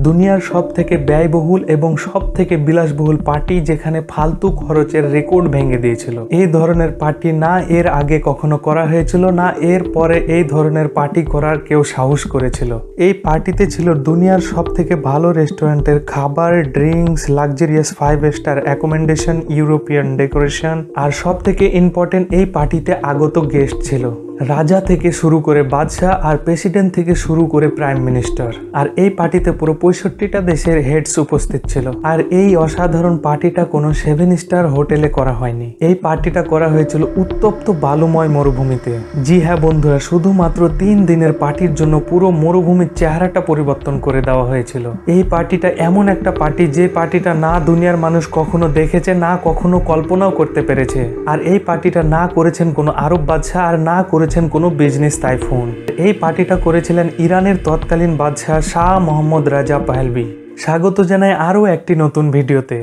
দুনিয়ার সব থেকে ব্যয়বহুল এবং সব থেকে বিলাসবহুল পার্টি, যেখানে ফালতু খরচের রেকর্ড ভেঙে দিয়েছিল। এই ধরনের পার্টি না এর আগে কখনো করা হয়েছিল, না এর পরে এই ধরনের পার্টি করার কেউ সাহস করেছিল। এই পার্টিতে ছিল দুনিয়ার সব থেকে ভালো রেস্টুরেন্টের খাবার, drinks, luxurious 5 star accommodation, European decoration, আর সব থেকে ইম্পর্টেন্ট, এই পার্টিতে আগত গেস্ট ছিল রাজা থেকে শুরু করে বাদশাহ, আর প্রেসিডেন্ট থেকে শুরু করে প্রাইম মিনিস্টার। আর এই পার্টিতে পুরো 65টা দেশের হেডস উপস্থিত ছিল। আর এই অসাধারণ পার্টিটা কোনো 7 স্টার হোটেলে করা হয়নি। এই পার্টিটা করা হয়েছিল উত্তপ্ত বালুময় মরুভূমিতে। জি হ্যাঁ বন্ধুরা, শুধুমাত্র 3 দিনের পার্টির জন্য পুরো মরুভূমির চেহারাটা পরিবর্তন করে দেওয়া হয়েছিল। এই পার্টিটা এমন একটা পার্টি, যে পার্টিটা না দুনিয়ার মানুষ কখনো দেখেছে, না কখনো কল্পনাও করতে পেরেছে। আর এই পার্টিটা না করেছেন কোনো আরব বাদশাহ, আর না করেছেন কোনো বিজনেস টাইফুন। এই পার্টিটা করেছিলেন ইরানের তৎকালীন বাদশাহ শাহ মোহাম্মদ রাজা পাহলভি। স্বাগত জানাই আরও একটি নতুন ভিডিওতে।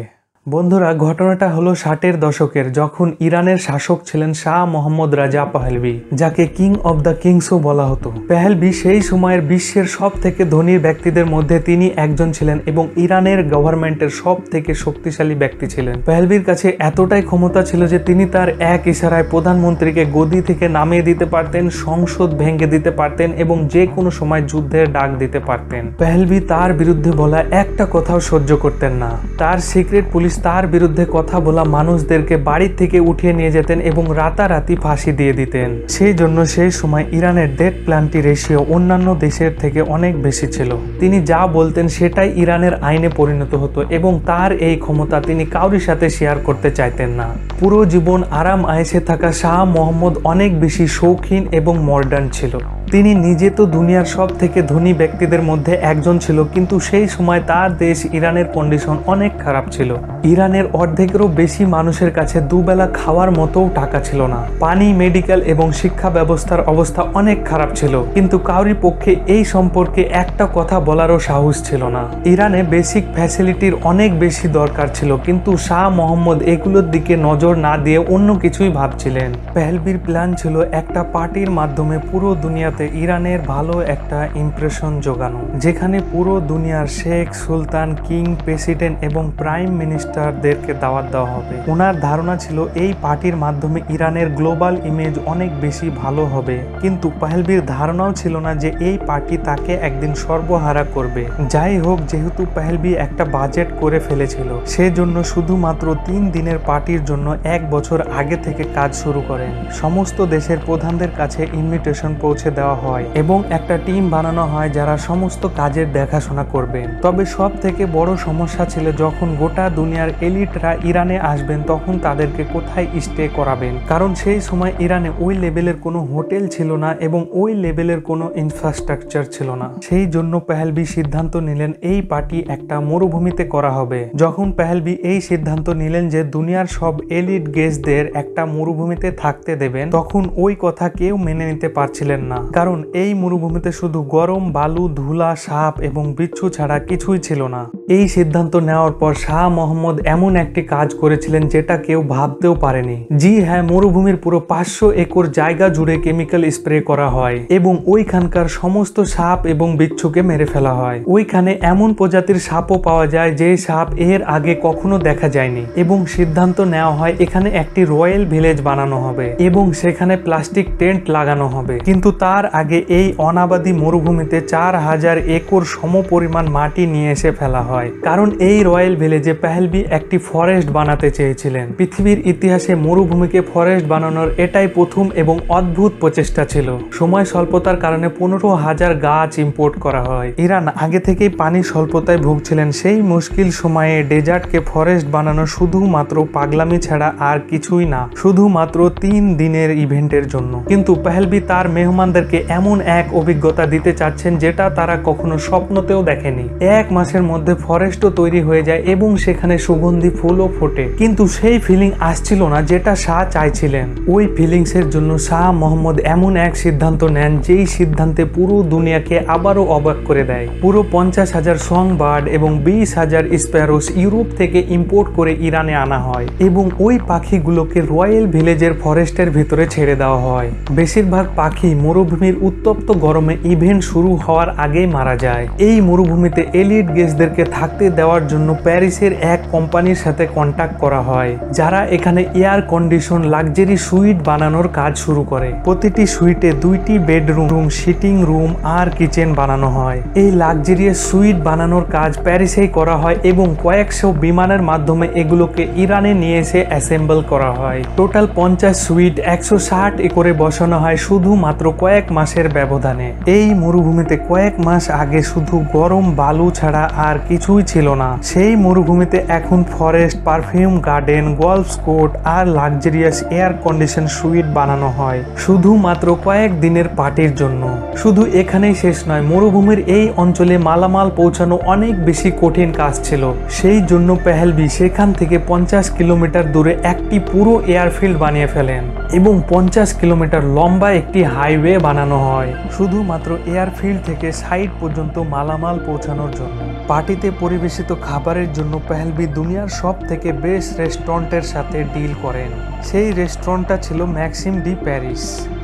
বন্ধুরা, ঘটনাটা হলো 60-এর দশকের, যখন ইরানের শাসক ছিলেন শাহ মোহাম্মদ রাজা পাহলভি, যাকে কিং অব দ্য কিংসও বলা হতো। পাহলভি সেই সময়ের বিশ্বের সব থেকে ধনী ব্যক্তিদের মধ্যে তিনি একজন ছিলেন এবং ইরানের গভর্নমেন্টের সব থেকে শক্তিশালী ব্যক্তি ছিলেন। পাহলভির কাছে এতটাই ক্ষমতা ছিল যে তিনি তার এক ইশারায় প্রধানমন্ত্রীকে গদি থেকে নামিয়ে দিতে পারতেন, সংসদ ভেঙে দিতে পারতেন এবং যে কোনো সময় যুদ্ধের ডাক দিতে পারতেন। পাহলভি তার বিরুদ্ধে বলা একটা কথাও সহ্য করতেন না। তার সিক্রেট পুলিশ তার বিরুদ্ধে কথা বলা মানুষদেরকে বাড়ি থেকে উঠিয়ে নিয়ে যেতেন এবং রাতারাতি ফাঁসি দিয়ে দিতেন। সেই জন্য সেই সময় ইরানের ডেথ পেনাল্টি রেশিও অন্যান্য দেশের থেকে অনেক বেশি ছিল। তিনি যা বলতেন সেটাই ইরানের আইনে পরিণত হতো এবং তার এই ক্ষমতা তিনি কারোর সাথে শেয়ার করতে চাইতেন না। পুরো জীবন আরাম আয়েশে থাকা শাহ মোহাম্মদ অনেক বেশি শৌখিন এবং মডার্ন ছিল। তিনি নিজে তো দুনিয়ার সব থেকে ধনী ব্যক্তিদের মধ্যে একজন ছিল, কিন্তু সেই সময় তার দেশ ইরানের কন্ডিশন অনেক খারাপ ছিল। ইরানের অর্ধেকেরও বেশি মানুষের কাছে দুবেলা খাওয়ার মতোও টাকা ছিল না। পানি, মেডিকেল এবং শিক্ষা ব্যবস্থার অবস্থা অনেক খারাপ ছিল, কিন্তু কারোর পক্ষে এই সম্পর্কে একটা কথা বলারও সাহস ছিল না। ইরানে বেসিক ফ্যাসিলিটির অনেক বেশি দরকার ছিল, কিন্তু শাহ মোহাম্মদ এগুলোর দিকে নজর না দিয়ে অন্য কিছুই ভাবছিলেন। পাহলভির প্ল্যান ছিল একটা পার্টির মাধ্যমে পুরো দুনিয়া ইরানের ভালো একটা ইমপ্রেশন জোগানো, যেখানে পুরো দুনিয়ার শেখ, সুলতান, কিং, প্রেসিডেন্ট এবং প্রাইম মিনিস্টারদেরকে দাওয়াত দেওয়া হবে। ওনার ধারণা ছিল এই পার্টির মাধ্যমে ইরানের গ্লোবাল ইমেজ অনেক বেশি ভালো হবে, কিন্তু পাহলভির ধারণাও ছিল না যে এই পার্টি তাকে একদিন সর্বহারা করবে। যাই হোক, যেহেতু পাহলভি একটা বাজেট করে ফেলেছিল, সেজন্য শুধুমাত্র 3 দিনের পার্টির জন্য 1 বছর আগে থেকে কাজ শুরু করেন। সমস্ত দেশের প্রধানদের কাছে ইনভিটেশন পৌঁছে দেওয়া হয় এবং একটা টিম বানানো হয় যারা সমস্ত কাজের দেখাশোনা করবেন। তবে সব থেকে বড় সমস্যা ছিল যখন গোটা দুনিয়ার এলিটরা ইরানে আসবেন, তখন তাদেরকে কোথায় স্টে করাবেন, কারণ সেই সময় ইরানে ওই লেভেলের কোনো হোটেল ছিল না এবং ওই লেভেলের কোনো ইনফ্রাস্ট্রাকচার ছিল না। সেই জন্য পাহলভি সিদ্ধান্ত নিলেন এই পার্টি একটা মরুভূমিতে করা হবে। যখন পাহলভি এই সিদ্ধান্ত নিলেন যে দুনিয়ার সব এলিট গেস্টদের একটা মরুভূমিতে থাকতে দেবেন, তখন ওই কথা কেউ মেনে নিতে পারছিলেন না, কারণ এই মরুভূমিতে শুধু গরম, বালু, ধুলা, সাপ এবং বিচ্ছু ছাড়া কিছুই ছিল না। এই সিদ্ধান্ত নেওয়ার পর শাহ মোহাম্মদ এমন একটি কাজ করেছিলেন যেটা কেউ ভাবতেও পারেনি। জি হ্যাঁ, মরুভূমির পুরো 500 একর জায়গা জুড়ে কেমিক্যাল স্প্রে করা হয় এবং ওইখানকার সমস্ত সাপ এবং বিচ্ছুকে মেরে ফেলা হয়। ওইখানে এমন প্রজাতির সাপও পাওয়া যায় যে সাপ এর আগে কখনো দেখা যায়নি এবং সিদ্ধান্ত নেওয়া হয় এখানে একটি রয়্যাল ভিলেজ বানানো হবে এবং সেখানে প্লাস্টিক টেন্ট লাগানো হবে। কিন্তু তার আগে এই অনাবাদী মরুভূমিতে 4000 একর সমপরিমাণ মাটি নিয়ে এসে ফেলা হয়, কারণ এই রয়্যাল ভিলেজে পাহলভি একটি ফরেস্ট বানাতে চেয়েছিলেন। পৃথিবীর ইতিহাসে মরুভূমিকে ফরেস্ট বানানোর এটাই প্রথম এবং অদ্ভুত প্রচেষ্টা ছিল। সময় স্বল্পতার কারণে 15,000 গাছ ইম্পোর্ট করা হয়। ইরান আগে থেকেই পানি স্বল্পতায় ভুগছিলেন। সেই মুশকিল সময়ে ডেজার্টকে ফরেস্ট বানানো শুধুমাত্র পাগলামি ছাড়া আর কিছুই না, শুধুমাত্র 3 দিনের ইভেন্টের জন্য। কিন্তু পাহলভি তার মেহমানদেরকে এমন এক অভিজ্ঞতা দিতে চাচ্ছেন যেটা তারা কখনো স্বপ্নতেও দেখেনি। 1 মাসের মধ্যে ফরেস্টও তৈরি হয়ে যায় এবং সেখানে সুগন্ধি ফুলও ফোটে, কিন্তু সেই ফিলিং আসছিল না যেটা শাহ চাইছিলেন। ওই ফিলিংসের জন্য শাহ মোহাম্মদ এমন এক সিদ্ধান্ত নেন, যেই সিদ্ধান্তে পুরো দুনিয়াকে আবারও অবাক করে দেয়। পুরো 50,000 সং বার্ড এবং 20,000 স্প্যারোস ইউরোপ থেকে ইম্পোর্ট করে ইরানে আনা হয় এবং ওই পাখিগুলোকে রয়্যাল ভিলেজের ফরেস্টের ভিতরে ছেড়ে দেওয়া হয়। বেশিরভাগ পাখি মরুভূমির উত্তপ্ত গরমে ইভেন্ট শুরু হওয়ার আগেই মারা যায়। এই মরুভূমিতে এলিট গেস্টদেরকে থাকতে দেওয়ার জন্য প্যারিসের এক কোম্পানির সাথে কন্ট্যাক্ট করা হয়, যারা এখানে এয়ার কন্ডিশন লাক্সারি সুইট বানানোর কাজ শুরু করে। প্রতিটি সুইটে 2টি বেডরুম, সিটিং রুম আর কিচেন বানানো হয়। এই লাক্সারিয়াস সুইট বানানোর কাজ প্যারিসেই করা হয় এবং কয়েকশো বিমানের মাধ্যমে এগুলোকে ইরানে নিয়ে এসে অ্যাসেম্বল করা হয়। টোটাল 50 সুইট 160 একরে বসানো হয় শুধুমাত্র কয়েক মাসের ব্যবধানে। এই মরুভূমিতে কয়েক মাস আগে শুধু গরম বালু ছাড়া আর কিছুই ছিল না। সেই মরুভূমিতে এখন forest, perfume garden, golf court আর লাক্সারিয়াস এয়ার কন্ডিশন সুইট বানানো হয় শুধুমাত্র কয়েক দিনের পার্টির জন্য। শুধু এখানেই শেষ নয়, মরুভূমির এই অঞ্চলে মালামাল পৌঁছানো অনেক বেশি কঠিন কাজ ছিল। সেই জন্য পেহেলভি সেখান থেকে 50 কিলোমিটার দূরে একটি পুরো এয়ারফিল্ড বানিয়ে ফেলেন এবং 50 কিলোমিটার লম্বা একটি হাইওয়ে বানানো হয় শুধুমাত্র এয়ারফিল্ড থেকে সাইট পর্যন্ত মালামাল পৌঁছানোর জন্য। পার্টিতে পরিবেশিত খাবারের জন্য পেহেলভি দুনিয়ার সব থেকে বেস্ট রেস্টুরেন্টের সাথে ডিল করেন। সেই রেস্টুরেন্টটা ছিল ম্যাক্সিম ডি প্যারিস,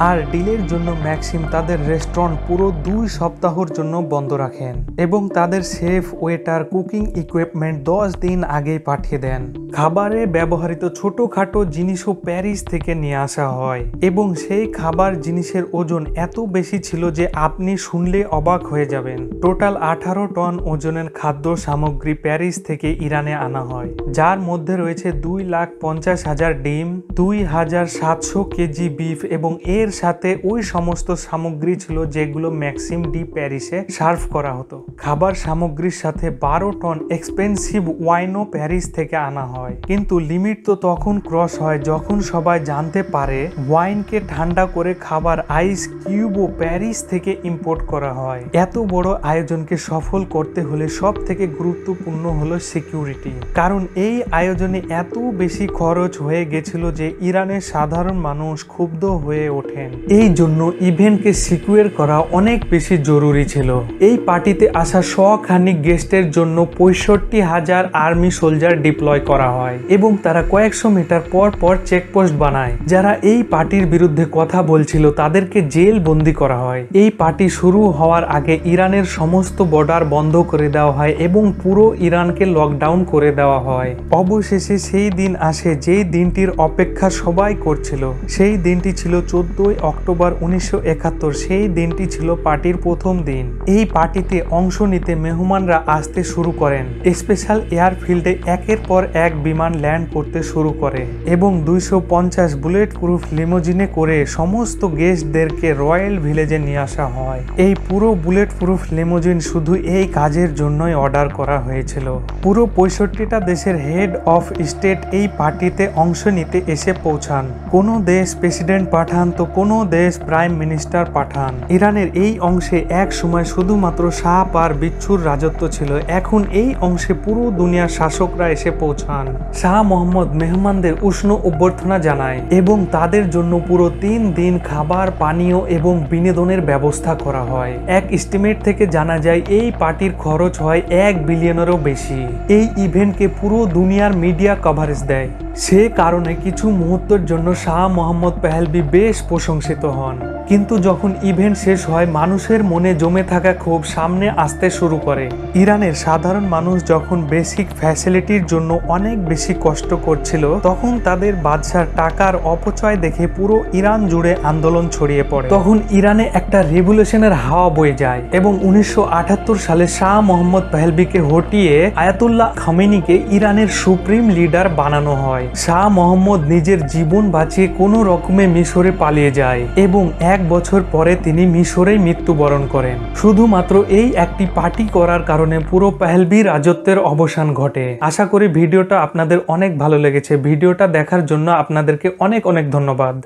আর ডিলের জন্য ম্যাক্সিম তাদের রেস্টুরেন্ট পুরো 2 সপ্তাহের জন্য বন্ধ রাখেন এবং তাদের শেফ, ওয়েটার, কুকিং ইকুইপমেন্ট 10 দিন আগেই পাঠিয়ে দেন। খাবারে ব্যবহৃত ছোটখাটো জিনিসও প্যারিস থেকে নিয়ে আসা হয় এবং সেই খাবার জিনিসের ওজন এত বেশি ছিল যে আপনি শুনলে অবাক হয়ে যাবেন। টোটাল 18 টন ওজনের খাদ্য সামগ্রী প্যারিস থেকে ইরানে আনা হয়, যার মধ্যে রয়েছে 2,50,000 ডিম, 2,700 কেজি বিফ এবং এর সাথে ওই সমস্ত সামগ্রী ছিল যেগুলো ম্যাক্সিম ডি প্যারিসে সার্ভ করা হতো। খাবার সামগ্রীর সাথে 12 টন এক্সপেন্সিভ ওয়াইনও প্যারিস থেকে আনা হয়, কিন্তু লিমিট তো তখন ক্রস হয় যখন সবাই জানতে পারে ওয়াইনকে ঠান্ডা করে খাবার আইস কিউবও প্যারিস থেকে ইম্পোর্ট করা হয়। এত বড় আয়োজনকে সফল করতে হলে সব থেকে গুরুত্বপূর্ণ হলো সিকিউরিটি, কারণ এই আয়োজনে এত বেশি খরচ হয়ে গেছিল যে ইরানের সাধারণ মানুষ ক্ষুব্ধ হয়ে ওঠেন। এই জন্য ইভেন্টকে সিকিউর করা অনেক বেশি জরুরি ছিল। এই পার্টিতে আসা শখানিক গেস্টের জন্য 65,000 আর্মি সোলজার ডিপ্লয় করা হয় এবং তারা কয়েকশো মিটার পর পর চেকপোস্ট বানায়। যারা এই পার্টির বিরুদ্ধে কথা বলছিল তাদেরকে জেল বন্দি করা হয়। এই পার্টি শুরু হওয়ার আগে ইরানের সমস্ত বর্ডার বন্ধ করে দেওয়া হয় এবং পুরো ইরানকে লকডাউন করে দেওয়া হয়। অবশেষে সেই দিন আসে যেই দিনটির অপেক্ষা সবাই করছিল। সেই দিনটি ছিল 14 অক্টোবর 1971। সেই দিনটি ছিল পার্টির প্রথম দিন। এই পার্টিতে অংশ নিতে মেহমানরা আসতে শুরু করেন। স্পেশাল এয়ারফিল্ডে একের পর এক বিমান ল্যান্ড করতে শুরু করে এবং 250 বুলেট প্রুফ লিমোজিনে করে সমস্ত গেস্টদেরকে রয়্যাল ভিলেজে নিয়ে আসা হয়। এই পুরো বুলেট প্রুফ লিমোজিন শুধু এই কাজের জন্যই অর্ডার করা হয়েছিল। পুরো 65টা দেশের হেড অফ স্টেট এই পার্টিতে অংশ নিতে এসে পৌঁছান। কোনো দেশ প্রেসিডেন্ট পাঠান তো কোনো দেশ প্রাইম মিনিস্টার পাঠান। ইরানের এই অংশে এক সময় শুধুমাত্র সাপ আর বিচ্ছুর রাজত্ব ছিল, এখন এই অংশে পুরো দুনিয়ার শাসকরা এসে পৌঁছান। শাহ মোহাম্মদ মেহমানদের উষ্ণ অভ্যর্থনা জানায় এবং তাদের জন্য পুরো 3 দিন খাবার, পানীয় এবং বিনোদনের ব্যবস্থা করা হয়। এক এস্টিমেট থেকে জানা যায় এই পার্টির খরচ হয় 1 বিলিয়নেরও বেশি। এই ইভেন্টকে পুরো দুনিয়ার মিডিয়া কভারেজ দেয়। সে কারণে কিছু মুহূর্তের জন্য শাহ মোহাম্মদ পেহেলভি বেশ প্রশংসিত হন, কিন্তু যখন ইভেন্ট শেষ হয় মানুষের মনে জমে থাকা ক্ষোভ সামনে আসতে শুরু করে। ইরানের সাধারণ মানুষ যখন বেসিক ফ্যাসিলিটির জন্য অনেক বেশি কষ্ট করছিল, তখন তাদের বাদশার টাকার অপচয় দেখে পুরো ইরান জুড়ে আন্দোলন ছড়িয়ে পড়ে। তখন ইরানে একটা রেভলিউশনের হাওয়া বয়ে যায় এবং 1978 সালে শাহ মোহাম্মদ পেহেলভিকে হটিয়ে আয়াতুল্লাহ খামেনিকে ইরানের সুপ্রিম লিডার বানানো হয়। শাহ মোহাম্মদ নিজের জীবন বাঁচিয়ে কোনো রকমে মিশরে পালিয়ে যায় এবং 1 বছর পরে তিনি মিশরেই মৃত্যুবরণ করেন। শুধুমাত্র এই একটি পার্টি করার কারণে পুরো পেহেলভি রাজত্বের অবসান ঘটে। আশা করি ভিডিওটা আপনাদের অনেক ভালো লেগেছে। ভিডিওটা দেখার জন্য আপনাদেরকে অনেক অনেক ধন্যবাদ।